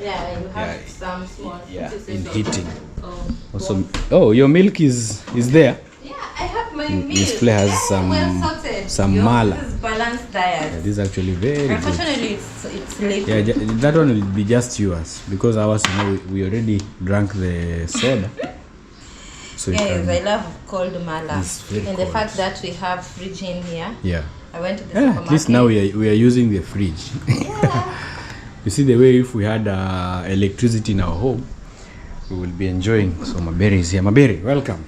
Yeah, you have Yeah. some small In heating. Also, bones. your milk is there. Yeah, I have my meal. This play has some mala. This is balanced diet. This is actually very good. Unfortunately, it's late. Yeah, that one will be just yours because ours, we already drank the soda. So Yes, I love cold mala. It's very And the cold. fact that we have fridge in here. Yeah. I went to the Yeah, supermarket. at least now we are using the fridge. Yeah. You see the way if we had electricity in our home, we will be enjoying. So Mabere is here. Mabere, welcome.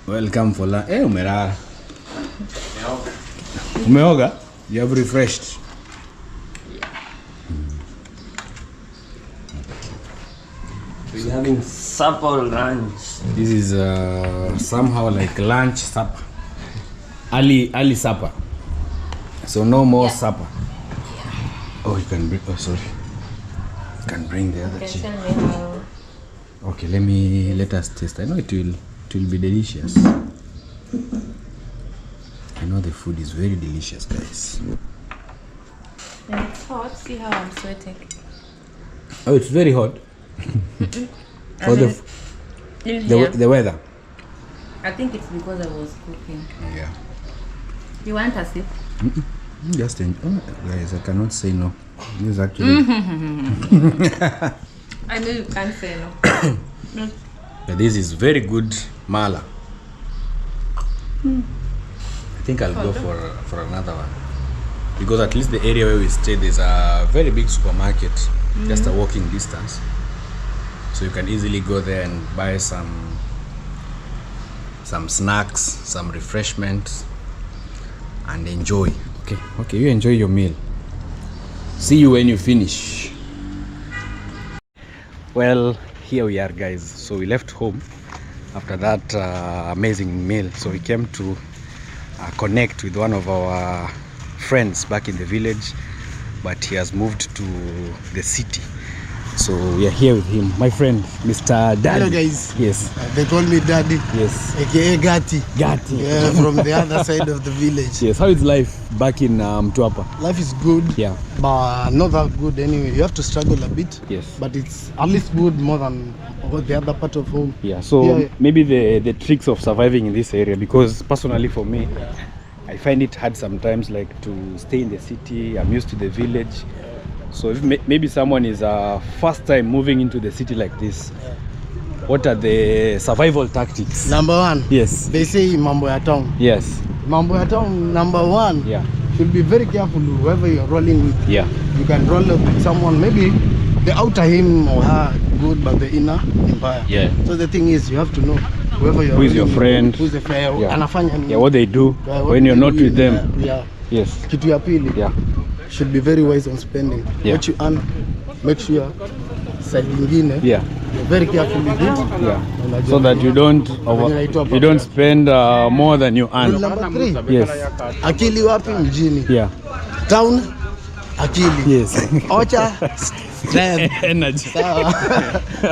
Welcome for lunch. Umerara. Umeoga? You have refreshed. We're having supper or lunch. This is somehow like lunch supper. Early supper. So no more supper. Oh, you can bring. Oh, sorry. You can bring the other Can chicken. tell me how. Okay, let us taste. I know it will be delicious. I know the food is very delicious, guys. And it's hot. See how I'm sweating. Oh, it's very hot. For the weather. I think it's because I was cooking. Yeah. You want a sip? Just enjoy. Oh, guys, I cannot say no. This is actually. I know you can't say no. Yeah, this is very good mala. I think I'll go for another one because at least the area where we stay, there's a very big supermarket, just a walking distance. so you can easily go there and buy some snacks, some refreshments, and enjoy. Okay, you enjoy your meal. See you when you finish. Well, here we are, guys. So we left home after that amazing meal, so we came to connect with one of our friends back in the village, but he has moved to the city, so we are here with him. My friend, Mr. Daddy. Hello guys. Yes. They call me Daddy. Yes. AKA Gati. Yeah, from the other side of the village. Yes. How is life back in Mtwapa? Life is good. Yeah. But not that good anyway. You have to struggle a bit. Yes. But it's at least good more than the other part of home. Yeah. So yeah. Maybe the tricks of surviving in this area, because personally for me, I find it hard sometimes, like, to stay in the city. I'm used to the village. So if maybe someone is first time moving into the city like this, what are the survival tactics? Number one. Yes. They say Mambo ya town. Yes. Mambo ya town, number one. Yeah. Should be very careful whoever you're rolling with. Yeah. You can roll up with someone, maybe the outer him or her good, but the inner empire. Yeah. So the thing is, you have to know whoever you're who is your friend, who's the friend, yeah. anafanya nini. Yeah, what they do when you're not with them. Yeah. Yes. Kitu ya pili. Yeah. Should be very wise on spending. Yeah. What you earn, make sure side ingine. Yeah. You're very careful with it. Yeah. So that you don't spend more than you earn. Rule number 3. Yes. Akili wapi mjini. Yeah. Town, akili. Yes. Ocha, strength. Energy. Sawa.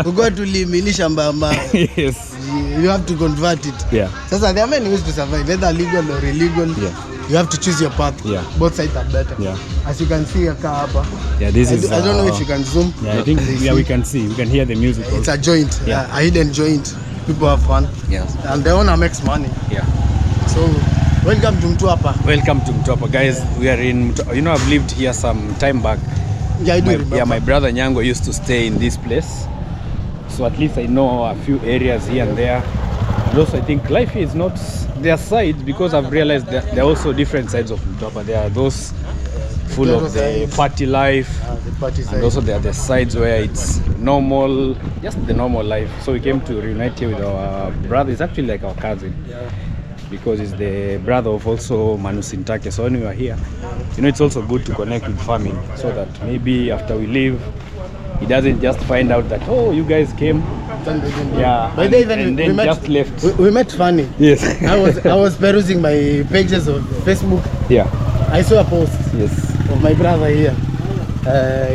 Ugo tulimilisha mbamba. Yes. You have to convert it. Yeah. Sasa there are many ways to survive, whether legal or illegal. Yeah. You have to choose your path. Yeah. Both sides are better. Yeah. As you can see a car hapa. Yeah, this is. I don't know if you can zoom. Yeah, I think we can see. We can hear the music. It's a joint. Yeah. A hidden joint. People have fun. Yes. And the owner makes money. Yeah. So welcome to Mtwapa. Welcome to Mtwapa, guys. We are in. I've lived here some time back. Yeah, I do remember. Yeah, my brother Nyango used to stay in this place, so at least I know a few areas here and there. And also, I think life is not their sides, because I've realized that there are also different sides of Mtwapa. There are those full of the party life, the party side. and also there are the sides where it's normal, just the normal life. So we came to reunite here with our brother. It's actually like our cousin, because he's the brother of also Manu Sintake. So when we are here, it's also good to connect with family, so that maybe after we leave, he doesn't just find out that, oh, you guys came. Yeah. But and then just left. We met funny. Yes. I was perusing my pages of Facebook. Yeah. I saw a post. Yes. Of my brother here.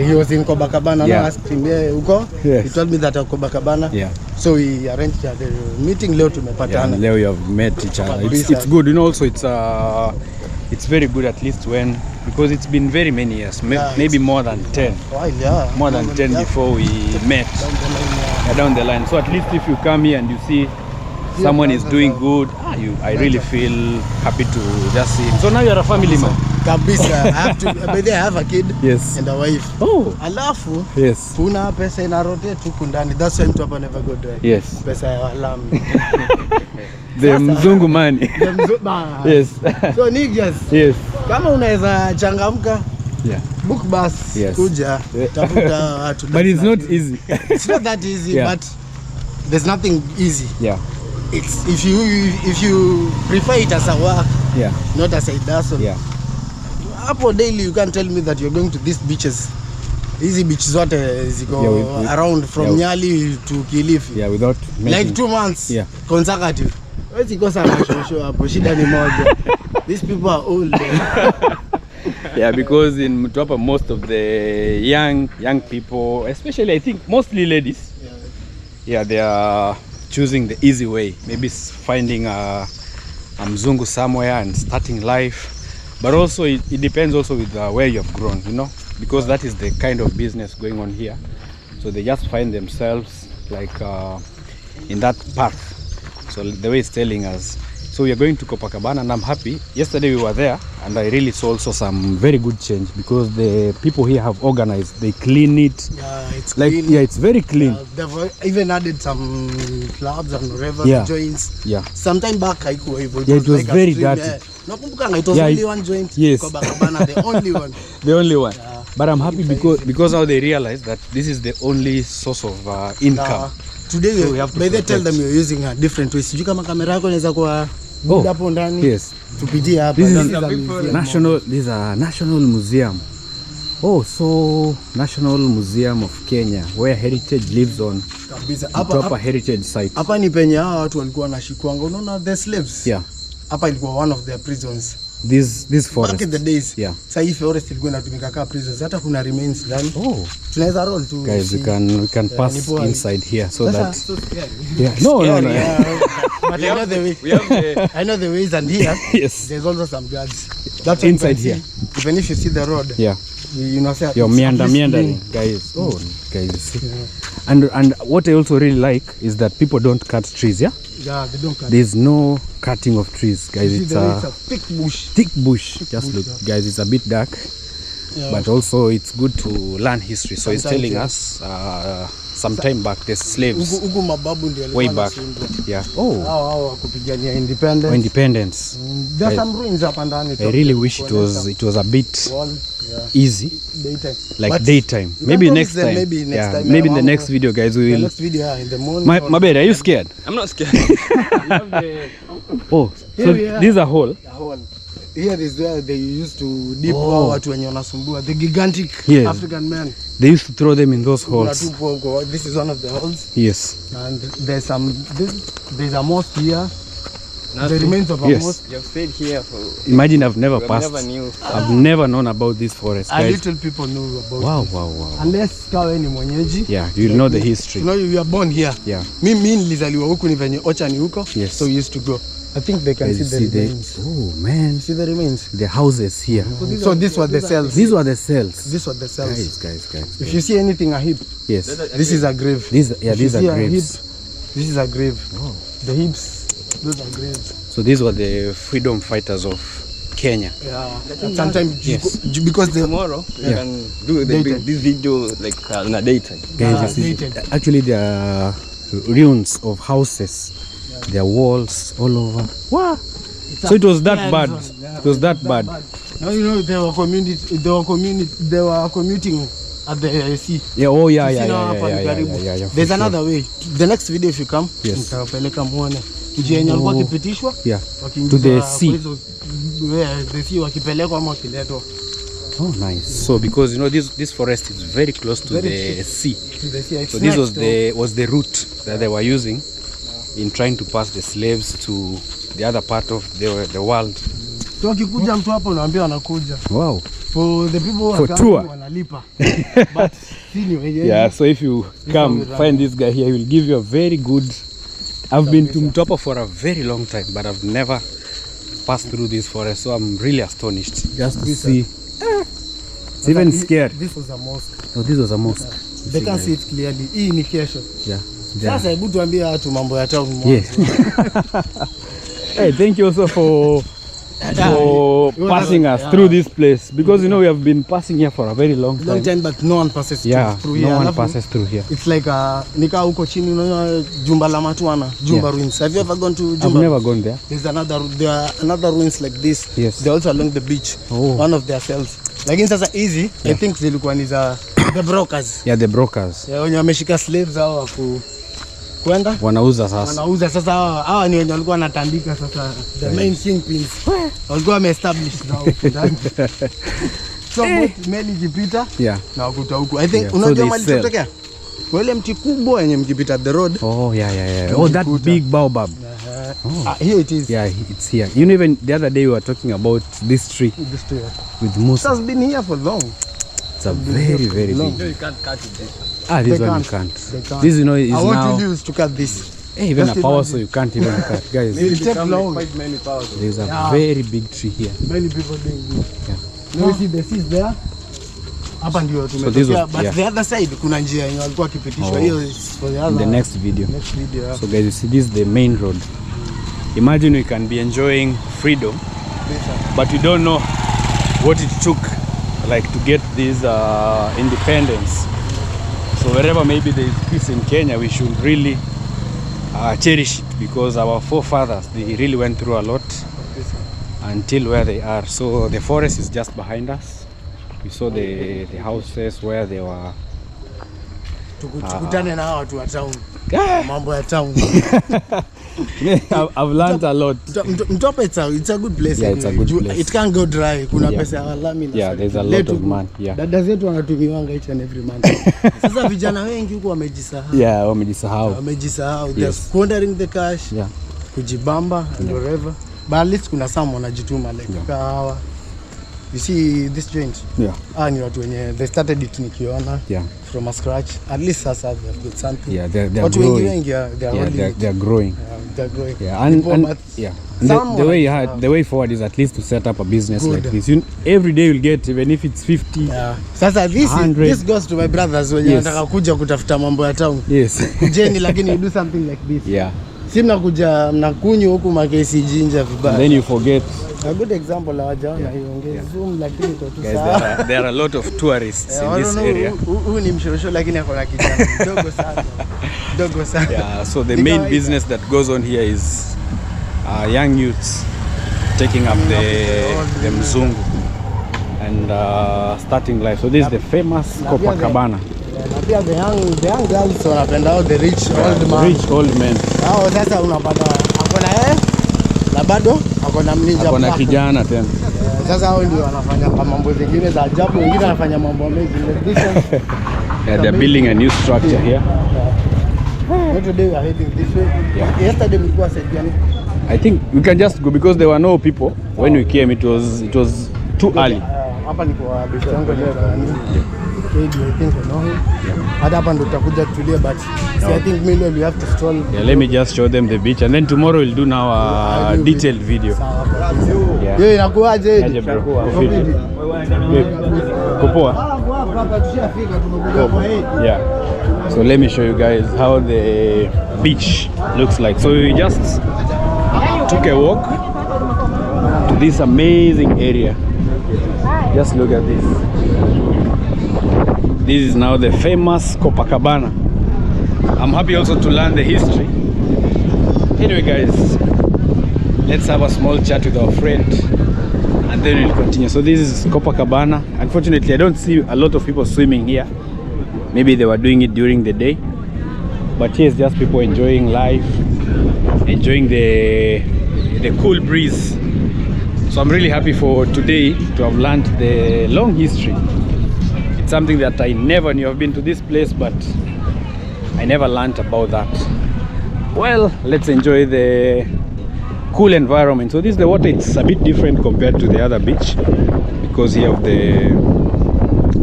He was in Copacabana. Yeah. I asked him, uko? Yes. He told me that Copacabana. Yeah. So we arranged the meeting. Leo tumepatana. Leo you have met each other. It's good. Also it's very good, at least because it's been very many years, maybe more than 10. Yeah. More than 10 before we met. Down the line. So at least if you come here and you see someone is doing good, I really feel happy to just see him. So now you're a family man. Kabisa. I have a kid. Yes. And a wife. Oh. Alafu. Yes. Kuna pesa ina rotate huku ndani. That's why Mtwapa never go dry. Yes. Pesa ya walamu. The mzungu money. Yes. So niggas. Yes. Kama unaweza changamka. Yeah. Book bus. Yes. Kuja. Tafuta watu. But it's not easy. It's not that easy, Yeah. but there's nothing easy. Yeah. It's if you prefer it as a work, Yeah. not as a hustle. Yeah. Hapo daily you can't tell me that you're going to these beaches. Hizi beaches zote ziko around from Nyali to Kilifi. Yeah, without like 2 months. Yeah. Consecutive. Wezi kosa mashosho hapo, shida ni moja. These people are old. Yeah, because in Mtwapa most of the young people, especially I think mostly ladies, they are choosing the easy way. Maybe finding a mzungu somewhere and starting life. But also it depends also with where you have grown, because that is the kind of business going on here. So they just find themselves like in that path. So the way it's telling us. So we are going to Copacabana, and I'm happy. Yesterday we were there, and I really saw also some very good change, because the people here have organized. They clean it. Yeah, it's like clean. Yeah, it's very clean. They've even added some clubs and whatever joints. Yeah. Sometime back haikuwa hivyo. Yeah, it was very dirty. Nakumbuka it was only one joint. Yes. Copacabana, the only one. The only one. But I'm happy because now they realize that this is the only source of income. Today so we have to by the tell them you're using a different way. Sijui kama kamera yako inaweza kuwa hapo ndani. Yes. Tupitie hapa. This is a national museum. Oh, so National Museum of Kenya, where heritage lives on proper heritage site. Hapa ni penye hawa watu walikuwa wanashikwanga. Unaona the slaves? Yeah. Hapa ilikuwa one of their prisons. This forest. Back in the days. Yeah. Sasa hii forest ilikuwa inatumika kama prisons. Hata kuna remains ndani. Oh. Tunaweza roll tu. Guys, we can pass inside here so that. So scary. Yeah. No. Yeah. But I know the ways and here. Yes. There's also some guards. That's inside here. Even if you see the road. Yeah. You know, say you're meandering, guys. Oh, guys, you see. And what I also really like is that people don't cut trees. Yeah. Yeah, they don't cut. There's no cutting of trees, guys. It's a thick bush. Thick bush. Just look, guys. It's a bit dark, but also it's good to learn history. So it's telling us some time back the slaves way back. Yeah. Oh. Kupigania independence. Independence. There's some ruins up and down. I really wish it was a bit easy. Daytime. Like but daytime. Maybe next time. Maybe next time. Maybe in the next video, guys, we will. The next video, in the morning. My bad, are you scared? I'm not scared. Oh, so this is a hole. A hole. Here is where they used to dip watu wenye wanasumbua. The gigantic African men. They used to throw them in those holes. This is one of the holes. Yes. And there's a mosque here. The remains of a mosque. You've stayed here for. Imagine I've never passed. I've never known about this forest, guys. A little people know about Wow. Unless kawe ni mwenyeji. Yeah, you'll know the history. You know you were born here. Yeah. Mimi nilizaliwa huku ni venye ocha ni huko. Yes. So we used to go. I think they can see the remains. Oh man. See the remains? The houses here. So these were the cells. These were the cells. These were the cells. Guys. If you see anything a heap. Yes. This is a grave. These are graves. This is a grave. Wow. The heaps, those are graves. So these were the freedom fighters of Kenya. Yeah. Sometimes because tomorrow we can do this video like in a daytime. Guys, actually there are ruins of houses. There are walls all over. Wow. So it was that bad. It was that bad. Now you know they were commuting at the sea. Yeah. Oh yeah. There's another way. The next video if you come, nitawapeleka muone njia yenye alikuwa kipitishwa to the sea. Where the sea wakipelekwa ama kiletwa. Oh nice. So because you know this forest is very close to the sea. So this was the route that they were using in trying to pass the slaves to the other part of the world. So akikuja mtu hapo unaambia wanakuja. Wow. For the people who are tour wanalipa. But yeah, so if you come find this guy here, he will give you a very good. I've been to Mtwapa for a very long time, but I've never passed through this forest, so I'm really astonished just to see. It's even scared. This was a mosque. Oh, this was a mosque. They can see it clearly. Hii ni kesho. Yeah. Sasa hebu tuambie watu mambo ya town. Hey, thank you also for passing us through this place, because you know we have been passing here for a very long time, but no one passes through here. No one passes through here. It's like nika huko chini unaona jumba la Matwana, Jumba ruins. Have you ever gone to Jumba? I've never gone there. There are another ruins like this. Yes. They're also along the beach. One of their cells. Lakini sasa easy, I think zilikuwa ni za the brokers. Yeah, the brokers. Yeah, wenye wameshika slaves hao waku kwenda wanauza sasa hawa ni wenye walikuwa wanatandika sasa the main kingpins walikuwa wameestablish nao ndani. So meli ikipita na wakuta huku I think unajua mali tutokea kwa ile mti kubwa yenye mkipita the road. Oh that big baobab. Here it is. Yeah, it's here. You know, even the other day we were talking about this tree with Musa. It has been here for long. It's a very big. No, you can't cut it. This one you can't. This, you know, is now. What you use to cut this? Even a power saw you can't even cut, guys. It takes long. Quite many powers. There's a very big tree here. Many people doing this. Now you see the seas there. Hapa ndio tumetokea, but the other side kuna njia yenye walikuwa kipitishwa. Hiyo is for the other. In the next video. So guys, you see this is the main road. Imagine we can be enjoying freedom, but we don't know what it took like to get this independence. So wherever maybe there is peace in Kenya, we should really cherish it, because our forefathers, they really went through a lot until where they are. So the forest is just behind us. We saw the houses where they were. Tukutane na watu wa town. Mambo ya town. I've learned a lot. Mtope, it's a good place. Yeah, it's a good place. It can't go dry. Kuna pesa ya lami na. Yeah, there's a lot of money. Yeah. Dada zetu wanatumiwanga each and every month. Sasa vijana wengi huko wamejisahau. Yeah, wamejisahau. They're squandering the cash. Yeah. Kujibamba and whatever. But at least kuna some wanajituma like kahawa. You see this joint? Yeah. Ni watu wenye they started it nikiona. Yeah. From a scratch. At least sasa they've got something. Yeah, they're watu growing. Wengi, they're growing. They're growing. Yeah, and the way forward is at least to set up a business like this. Every day you'll get, even if it's 50. Yeah. Sasa this goes to my brothers when you nataka kuja kutafuta mambo ya town. Yes. Kujeni lakini you do something like this. Yeah. Si mnakuja mnakunywa huku makesi jinja vibaya. Then you forget. A good example hawajaona hiyo Zoom lakini kwa tu sawa. There are a lot of tourists in this area. Huyu ni mshorosho lakini ako na kijana kidogo sana. Dogo sana. Yeah, so the main business that goes on here is young youths taking up the mzungu and starting life. So this is the famous Copacabana. Na pia the young girls wanapenda the rich old man. Rich old men. Hao sasa unapata akona na bado akona mninja. Akona kijana tena. Sasa hao ndio wanafanya mambo zingine za ajabu, wengine wanafanya mambo amazing. Yeah, they're building a new structure here. Today we are heading this way. Yeah. Yesterday we were saying I think we can just go because there were no people when we came. It was too early. Hapa ni kwa best yangu leo. I think you know him. Hata hapa ndo tutakuja tulia but I think maybe we have to stroll. Yeah, let me just show them the beach and then tomorrow we'll do now a detailed video. Yeah. Yeye inakuaje? Aje bro. Kupoa. Yeah. So let me show you guys how the beach looks like. So we just took a walk to this amazing area. Just look at this. This is now the famous Copacabana. I'm happy also to learn the history. Anyway guys, let's have a small chat with our friend and then we'll continue. So this is Copacabana. Unfortunately, I don't see a lot of people swimming here. Maybe they were doing it during the day. But here's just people enjoying life, enjoying the cool breeze. So I'm really happy for today to have learned the long history. It's something that I never knew. I've been to this place, but I never learned about that. Well, let's enjoy the cool environment. So this is the water. It's a bit different compared to the other beach because here of the,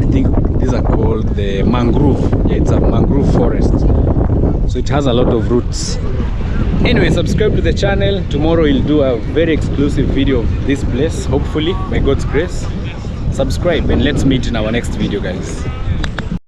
I think these are called the mangrove. Yeah, it's a mangrove forest. So it has a lot of roots. Anyway, subscribe to the channel. Tomorrow we'll do a very exclusive video of this place, hopefully, by God's grace. Subscribe and let's meet in our next video, guys.